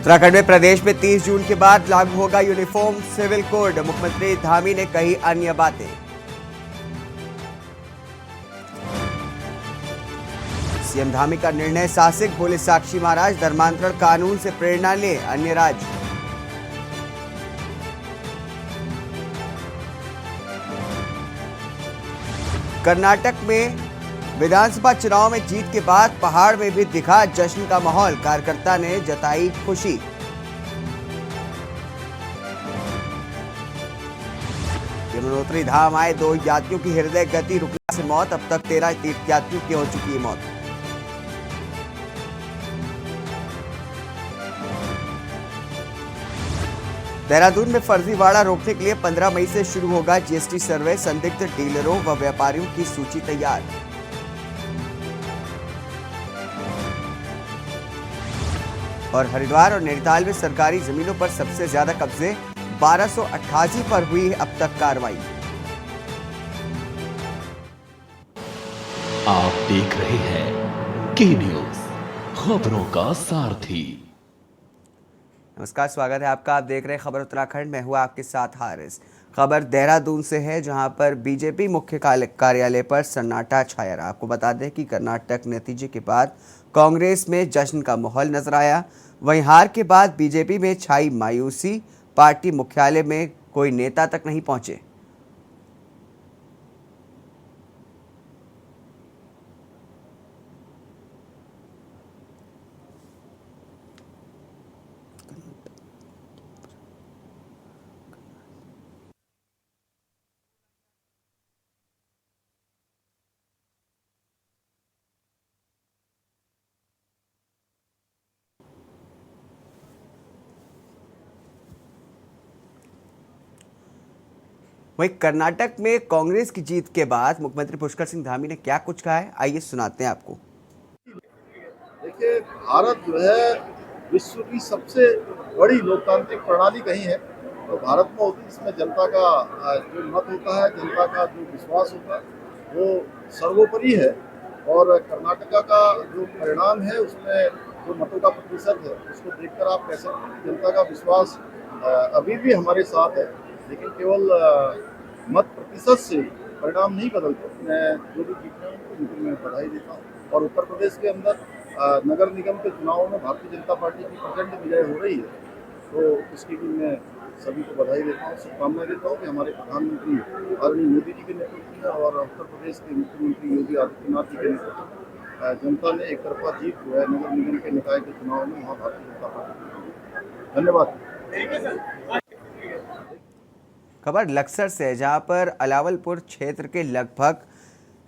उत्तराखंड में प्रदेश में 30 जून के बाद लागू होगा यूनिफॉर्म सिविल कोड। मुख्यमंत्री धामी ने कही अन्य बातें। सीएम धामी का निर्णय साहसिक, बोले साक्षी महाराज। धर्मांतरण कानून से प्रेरणा ले अन्य राज्य। कर्नाटक में विधानसभा चुनाव में जीत के बाद पहाड़ में भी दिखा जश्न का माहौल। कार्यकर्ता ने जताई खुशी। यमुनोत्री धाम आए 2 यात्रियों की हृदय गति रुकने से मौत। अब तक 13 तीर्थयात्रियों की हो चुकी है मौत। देहरादून में फर्जीवाड़ा रोकने के लिए 15 मई से शुरू होगा जीएसटी सर्वे। संदिग्ध डीलरों व व्यापारियों की सूची तैयार। और हरिद्वार और नैनीताल में सरकारी जमीनों पर सबसे ज्यादा कब्जे। 1288 पर हुई अब तक कार्रवाई। आप देख रहे हैं के न्यूज, खबरों का सारथी। नमस्कार, स्वागत है आपका। आप देख रहे हैं खबर उत्तराखंड। मैं हुआ आपके साथ हारिस। खबर देहरादून से है, जहां पर बीजेपी मुख्य कार्यालय पर सन्नाटा छाया रहा। आपको बता दें कि कर्नाटक नतीजे के बाद कांग्रेस में जश्न का माहौल नजर आया। वहीं हार के बाद बीजेपी में छाई मायूसी। पार्टी मुख्यालय में कोई नेता तक नहीं पहुंचे। वहीं कर्नाटक में कांग्रेस की जीत के बाद मुख्यमंत्री पुष्कर सिंह धामी ने क्या कुछ कहा है, आइए सुनाते हैं आपको। देखिए, भारत जो है विश्व की सबसे बड़ी लोकतांत्रिक प्रणाली कहीं है तो भारत में होती है। इसमें जनता का जो मत होता है, जनता का जो विश्वास होता है वो सर्वोपरि है। और कर्नाटका का जो परिणाम है उसमें जो मतों का प्रतिशत है उसको देखकर आप कह सकते हैं कि जनता का विश्वास अभी भी हमारे साथ है। लेकिन केवल मत प्रतिशत से परिणाम नहीं बदलते। मैं जो भी जीत रहे हैं उनको मैं बधाई देता हूँ। और उत्तर प्रदेश के अंदर नगर निगम के चुनावों में भारतीय जनता पार्टी की प्रचंड विजय हो रही है, तो इसकी भी मैं सभी को बधाई देता हूँ, शुभकामनाएं देता हूँ कि हमारे प्रधानमंत्री आदरणीय मोदी जी के नेतृत्व में और उत्तर प्रदेश के मुख्यमंत्री योगी आदित्यनाथ जी के नेतृत्व में जनता ने एक तरफा जीत जो है नगर निगम के निकाय के चुनाव में वहाँ भारतीय जनता पार्टी। धन्यवाद। खबर लक्सर से है, जहां पर अलावलपुर क्षेत्र के लगभग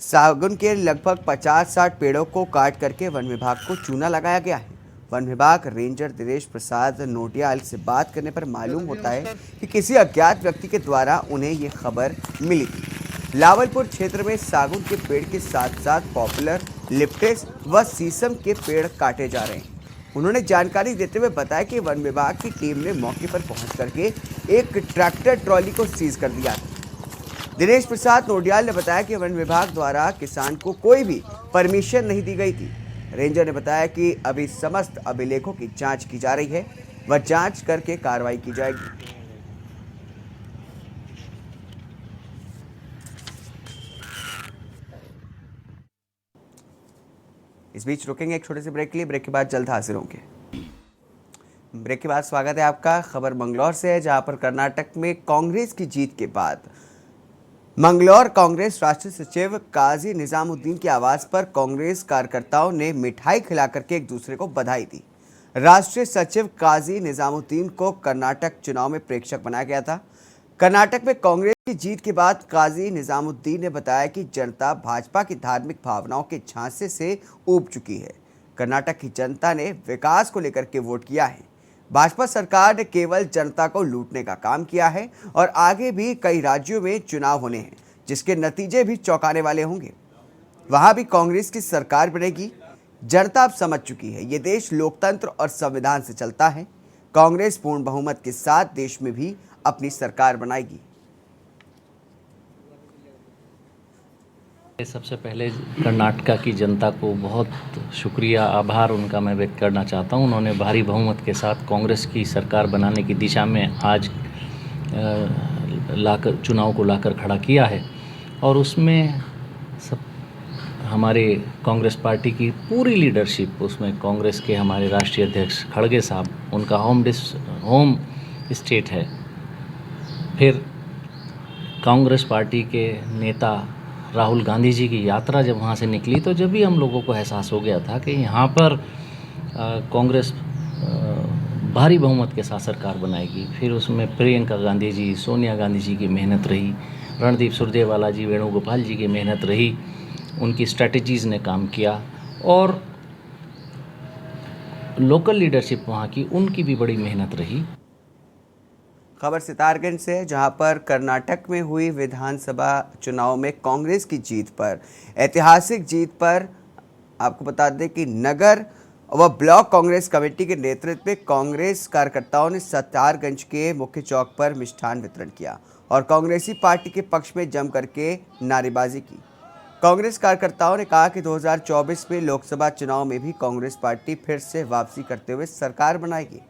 सागुन के लगभग 50-60 पेड़ों को काट करके वन विभाग को चूना लगाया गया है। वन विभाग रेंजर दिनेश प्रसाद नोटियाल से बात करने पर मालूम होता है कि किसी अज्ञात व्यक्ति के द्वारा उन्हें ये खबर मिली थी। लावलपुर क्षेत्र में सागुन के पेड़ के साथ साथ पॉपुलर, लिप्टिस व शीशम के पेड़ काटे जा रहे हैं। उन्होंने जानकारी देते हुए बताया कि वन विभाग की टीम ने मौके पर पहुंच करके एक ट्रैक्टर ट्रॉली को सीज कर दिया था। दिनेश प्रसाद नोडियाल ने बताया कि वन विभाग द्वारा किसान को कोई भी परमिशन नहीं दी गई थी। रेंजर ने बताया कि अभी समस्त अभिलेखों की जांच की जा रही है व जांच करके कार्रवाई की जाएगी। इस बीच रुकेंगे एक छोटे से ब्रेक के लिए। ब्रेक के बाद जल्द हाजिर होंगे। ब्रेक के बाद स्वागत है आपका। खबर मंगलौर से है, जहां पर कर्नाटक में कांग्रेस की जीत के बाद मंगलौर कांग्रेस राष्ट्रीय सचिव काजी निजामुद्दीन के आवास पर कांग्रेस कार्यकर्ताओं ने मिठाई खिला करके एक दूसरे को बधाई दी। राष्ट्रीय सचिव काजी निजामुद्दीन को कर्नाटक चुनाव में प्रेक्षक बनाया गया था। कर्नाटक में कांग्रेस की जीत के बाद काजी निजामुद्दीन ने बताया कि जनता भाजपा की धार्मिक भावनाओं के झांसे से ऊब चुकी है। कर्नाटक की जनता ने विकास को लेकर के वोट किया है। भाजपा सरकार ने केवल जनता को लूटने का काम किया है और आगे भी कई राज्यों में चुनाव होने हैं, जिसके नतीजे भी चौंकाने वाले होंगे। वहां भी कांग्रेस की सरकार बनेगी। जनता अब समझ चुकी है, ये देश लोकतंत्र और संविधान से चलता है। कांग्रेस पूर्ण बहुमत के साथ देश में भी अपनी सरकार बनाएगी। सबसे पहले कर्नाटका की जनता को बहुत शुक्रिया आभार उनका मैं व्यक्त करना चाहता हूं। उन्होंने भारी बहुमत के साथ कांग्रेस की सरकार बनाने की दिशा में आज लाकर चुनाव को लाकर खड़ा किया है और उसमें सब हमारे कांग्रेस पार्टी की पूरी लीडरशिप, उसमें कांग्रेस के हमारे राष्ट्रीय अध्यक्ष खड़गे साहब, उनका होम स्टेट है। फिर कांग्रेस पार्टी के नेता राहुल गांधी जी की यात्रा जब वहाँ से निकली तो जब भी हम लोगों को एहसास हो गया था कि यहाँ पर कांग्रेस भारी बहुमत के साथ सरकार बनाएगी। फिर उसमें प्रियंका गांधी जी, सोनिया गांधी जी की मेहनत रही, रणदीप सुरजेवाला जी, वेणुगोपाल जी की मेहनत रही, उनकी स्ट्रेटजीज़ ने काम किया और लोकल लीडरशिप वहाँ की, उनकी भी बड़ी मेहनत रही। खबर सितारगंज से है, जहां पर कर्नाटक में हुई विधानसभा चुनाव में कांग्रेस की जीत पर, ऐतिहासिक जीत पर आपको बता दें कि नगर व ब्लॉक कांग्रेस कमेटी के नेतृत्व में कांग्रेस कार्यकर्ताओं ने सितारगंज के मुख्य चौक पर मिष्ठान वितरण किया और कांग्रेसी पार्टी के पक्ष में जम करके नारेबाजी की। कांग्रेस कार्यकर्ताओं ने कहा कि 2024 में लोकसभा चुनाव में भी कांग्रेस पार्टी फिर से वापसी करते हुए सरकार बनाएगी।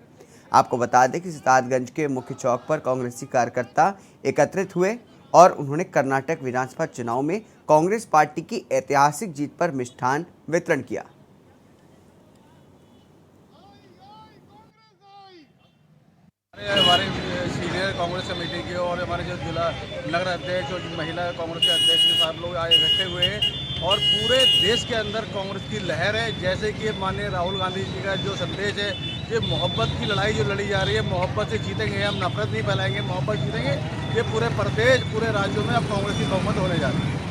आपको बता दें कि सितारगंज के मुख्य चौक पर कांग्रेसी कार्यकर्ता एकत्रित हुए और उन्होंने कर्नाटक विधानसभा चुनाव में कांग्रेस पार्टी की ऐतिहासिक जीत पर मिष्ठान वितरण किया। हमारे सीनियर कांग्रेस कमेटी के और हमारे जो जिला नगर अध्यक्ष और महिला कांग्रेस के अध्यक्ष के साथ लोग आए इकट्ठे हुए हैं और पूरे देश के अंदर कांग्रेस की लहर है। जैसे कि माननीय राहुल गांधी जी का जो संदेश है, ये मोहब्बत की लड़ाई जो लड़ी जा रही है, मोहब्बत से जीतेंगे, हम नफरत नहीं फैलाएंगे, मोहब्बत जीतेंगे। ये पूरे प्रदेश, पूरे राज्यों में अब कांग्रेस की बहुमत होने जा रही है।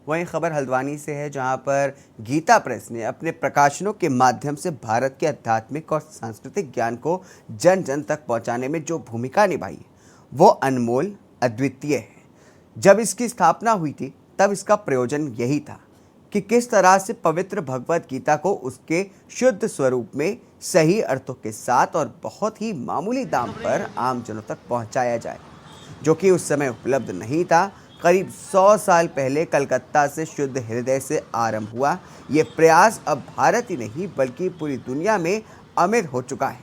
वहीं खबर हल्द्वानी से है, जहां पर गीता प्रेस ने अपने प्रकाशनों के माध्यम से भारत के आध्यात्मिक और सांस्कृतिक ज्ञान को जन जन तक पहुंचाने में जो भूमिका निभाई वो अनमोल, अद्वितीय है। जब इसकी स्थापना हुई थी तब इसका प्रयोजन यही था कि किस तरह से पवित्र भगवत गीता को उसके शुद्ध स्वरूप में सही अर्थों के साथ और बहुत ही मामूली दाम पर आम जनों तक पहुंचाया जाए, जो कि उस समय उपलब्ध नहीं था। करीब 100 साल पहले कलकत्ता से शुद्ध हृदय से आरंभ हुआ ये प्रयास अब भारत ही नहीं बल्कि पूरी दुनिया में अमिर हो चुका है।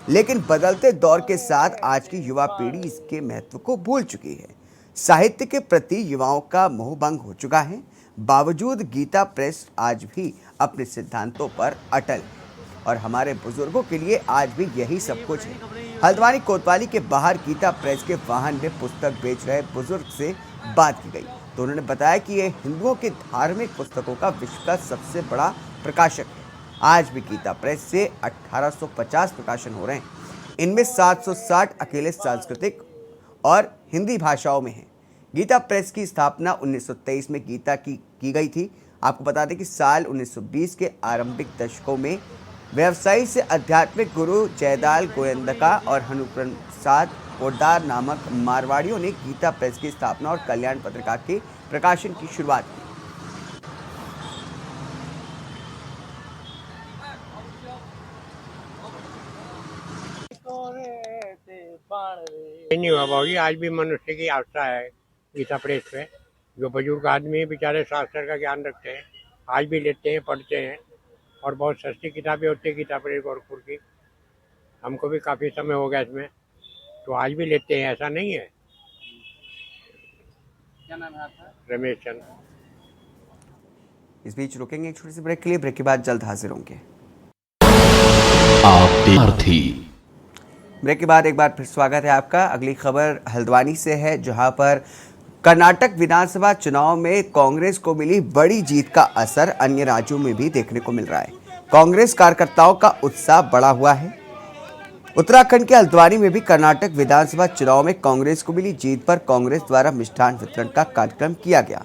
लेकिन बदलते दौर के साथ आज की युवा पीढ़ी इसके महत्व को भूल चुकी है। साहित्य के प्रति युवाओं का मोहभंग हो चुका है। बावजूद गीता प्रेस आज भी अपने सिद्धांतों पर अटल है और हमारे बुजुर्गों के लिए आज भी यही सब कुछ है। हल्द्वानी कोतवाली के बाहर गीता प्रेस के वाहन में पुस्तक बेच रहे बुजुर्ग से बात की गई तो उन्होंने बताया कि यह हिंदुओं के धार्मिक पुस्तकों का विश्व का सबसे बड़ा प्रकाशक है। आज भी गीता प्रेस से 1850 प्रकाशन हो रहे हैं। इनमें 760 अकेले सांस्कृतिक और हिंदी भाषाओं में हैं। गीता प्रेस की स्थापना 1923 में गीता की गई थी। आपको बता दें कि साल 1920 के आरंभिक दशकों में व्यवसायी से आध्यात्मिक गुरु जयदाल गोयंदका और हनुप्रसाद पोद्दार नामक मारवाड़ियों ने गीता प्रेस की स्थापना और कल्याण पत्रिका के प्रकाशन की शुरुआत की। नहीं हुआ भाई, आज भी मनुष्य की आस्था है गीता प्रेस पे। जो बुजुर्ग आदमी बेचारे शास्त्र का ज्ञान रखते हैं आज भी लेते हैं, पढ़ते हैं और बहुत सस्ती किताबें होती है गीता प्रेस गोरखपुर की। हमको भी काफ़ी समय हो गया इसमें, तो आज भी लेते हैं, ऐसा नहीं है। क्या नाम है आपका? रमेश चंद्र। इस बीच रुकेंगे एक छोटी सी ब्रेक के लिए। ब्रेक के बाद जल्द हाजिर होंगे। ब्रेक के बाद एक बार फिर स्वागत है आपका। अगली खबर हल्द्वानी से है, जहां पर कर्नाटक विधानसभा चुनाव में कांग्रेस को मिली बड़ी जीत का असर अन्य राज्यों में भी देखने को मिल रहा है। कांग्रेस कार्यकर्ताओं का उत्साह बढ़ा हुआ है। उत्तराखंड के हल्द्वानी में भी कर्नाटक विधानसभा चुनाव में कांग्रेस को मिली जीत पर कांग्रेस द्वारा मिष्ठान वितरण का कार्यक्रम किया गया।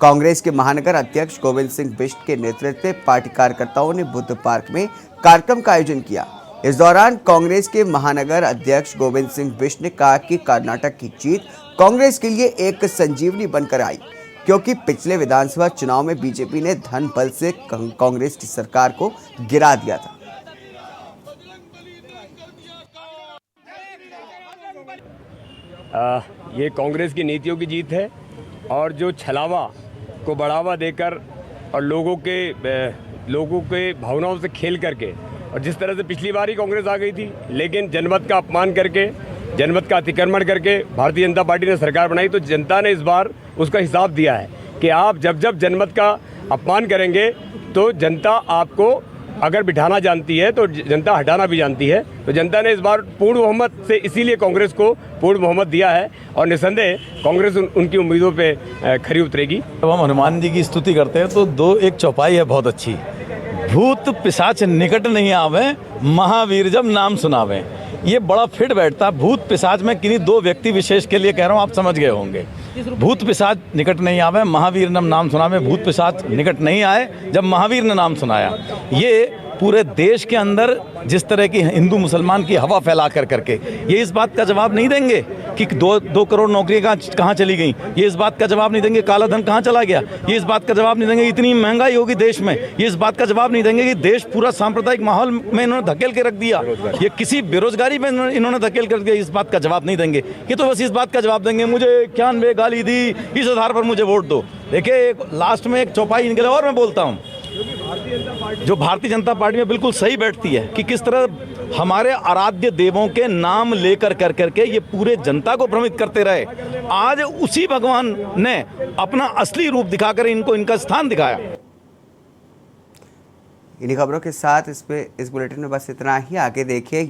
कांग्रेस के महानगर अध्यक्ष गोविंद सिंह बिष्ट के नेतृत्व में पार्टी कार्यकर्ताओं ने बुद्ध पार्क में कार्यक्रम का आयोजन किया। इस दौरान कांग्रेस के महानगर अध्यक्ष गोविंद सिंह बिष्ट ने कहा कि कर्नाटक की जीत कांग्रेस के लिए एक संजीवनी बनकर आई, क्योंकि पिछले विधानसभा चुनाव में बीजेपी ने धन बल से कांग्रेस की सरकार को गिरा दिया था। ये कांग्रेस की नीतियों की जीत है और जो छलावा को बढ़ावा देकर और लोगों के भावनाओं से खेल करके, और जिस तरह से पिछली बार ही कांग्रेस आ गई थी लेकिन जनमत का अपमान करके, जनमत का अतिक्रमण करके भारतीय जनता पार्टी ने सरकार बनाई, तो जनता ने इस बार उसका हिसाब दिया है कि आप जब जब जनमत का अपमान करेंगे तो जनता आपको अगर बिठाना जानती है तो जनता हटाना भी जानती है। तो जनता ने इस बार पूर्ण बहुमत से इसीलिए कांग्रेस को पूर्ण बहुमत दिया है और निसंदेह कांग्रेस उनकी उम्मीदों पे खरी उतरेगी। जब हम हनुमान जी की स्तुति करते हैं तो एक चौपाई है बहुत अच्छी, भूत पिशाच निकट नहीं आवे, महावीर जब नाम सुनावे। ये बड़ा फिट बैठता। भूत पिशाच में किन्हीं दो व्यक्ति विशेष के लिए कह रहा हूँ, आप समझ गए होंगे। भूत पिशाच निकट नहीं आवे, महावीर ने नाम सुनावे। भूत पिशाच निकट नहीं आए जब महावीर ने नाम सुनाया। ये पूरे देश के अंदर जिस तरह की हिंदू मुसलमान की हवा फैला करके ये इस बात का जवाब नहीं देंगे कि 2 करोड़ नौकरियां कहाँ चली गई। ये इस बात का जवाब नहीं देंगे काला धन कहाँ चला गया। ये इस बात का जवाब नहीं देंगे इतनी महंगाई होगी देश में। ये इस बात का जवाब नहीं देंगे कि देश पूरा सांप्रदायिक माहौल में इन्होंने धकेल के रख दिया। ये किसी बेरोजगारी में इन्होंने धकेल कर दिया। इस बात का जवाब नहीं देंगे। ये तो बस इस बात का जवाब देंगे मुझे 91 गाली दी, इस आधार पर मुझे वोट दो। देखिए लास्ट में एक चौपाई निकले और मैं बोलता हूँ जो भारतीय जनता पार्टी में बिल्कुल सही बैठती है कि किस तरह हमारे आराध्य देवों के नाम लेकर करके ये पूरे जनता को भ्रमित करते रहे। आज उसी भगवान ने अपना असली रूप दिखाकर इनको इनका स्थान दिखाया। इन्हीं खबरों के साथ इस बुलेटिन में बस इतना ही। आगे देखिए